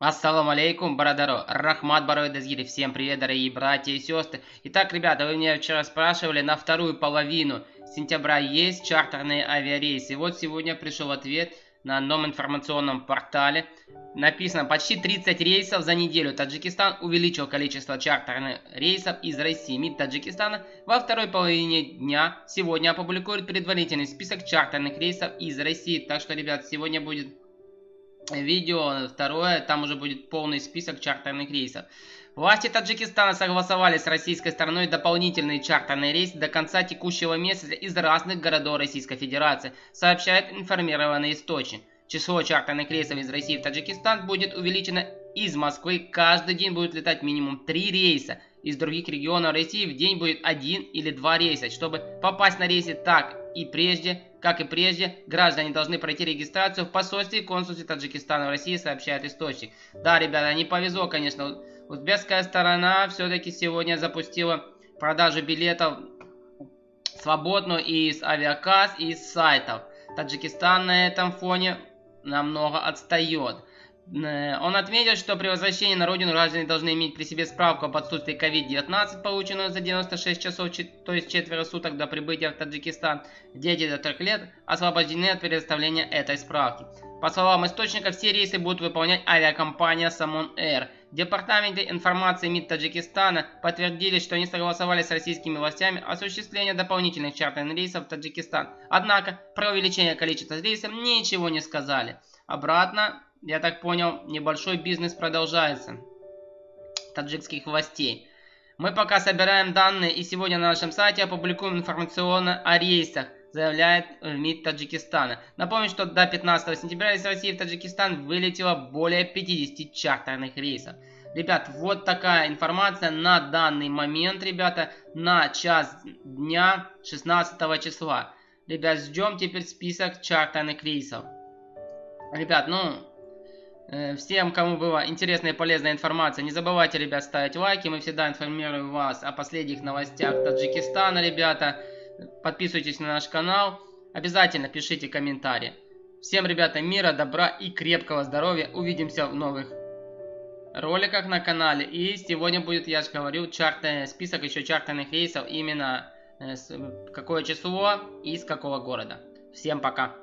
Ассаламу алейкум, барадаро. Рахмат барой дазгири. Всем привет, дорогие братья и сестры. Итак, ребята, вы меня вчера спрашивали, на вторую половину сентября есть чартерные авиарейсы. И вот сегодня пришел ответ на одном информационном портале. Написано, почти 30 рейсов за неделю. Таджикистан увеличил количество чартерных рейсов из России. МИД Таджикистана во второй половине дня сегодня опубликует предварительный список чартерных рейсов из России. Так что, ребят, сегодня будет видео второе, там уже будет полный список чартерных рейсов. Власти Таджикистана согласовали с российской стороной дополнительные чартерные рейсы до конца текущего месяца из разных городов Российской Федерации, сообщает информированный источник. Число чартерных рейсов из России в Таджикистан будет увеличено. Из Москвы каждый день будет летать минимум 3 рейса. Из других регионов России в день будет 1 или 2 рейса. Чтобы попасть на рейсы как и прежде, граждане должны пройти регистрацию в посольстве и консульстве Таджикистана в России, сообщает источник. Да, ребята, не повезло, конечно. Узбекская сторона все-таки сегодня запустила продажу билетов свободную и из авиакасс, и из сайтов. Таджикистан на этом фоне намного отстает. Он отметил, что при возвращении на родину граждане должны иметь при себе справку об отсутствии COVID-19, полученную за 96 часов, то есть четверо суток до прибытия в Таджикистан. Дети до 3 лет освобождены от предоставления этой справки. По словам источника, все рейсы будут выполнять авиакомпания Самон Air. В департаменте информации МИД Таджикистана подтвердили, что они согласовали с российскими властями осуществление дополнительных чартерных рейсов в Таджикистан. Однако про увеличение количества рейсов ничего не сказали. Обратно, я так понял, небольшой бизнес продолжается таджикских властей. Мы пока собираем данные и сегодня на нашем сайте опубликуем информационно о рейсах, заявляет МИД Таджикистана. Напомню, что до 15 сентября из России в Таджикистан вылетело более 50 чартерных рейсов. Ребят, вот такая информация на данный момент, ребята, на час дня 16 числа. Ребят, ждем теперь список чартерных рейсов. Ребят, всем, кому была интересная и полезная информация, не забывайте, ребят, ставить лайки. Мы всегда информируем вас о последних новостях Таджикистана, ребята. Подписывайтесь на наш канал. Обязательно пишите комментарии. Всем, ребята, мира, добра и крепкого здоровья. Увидимся в новых роликах на канале. И сегодня будет, я же говорю, список еще чартерных рейсов. Именно какое число и из какого города. Всем пока.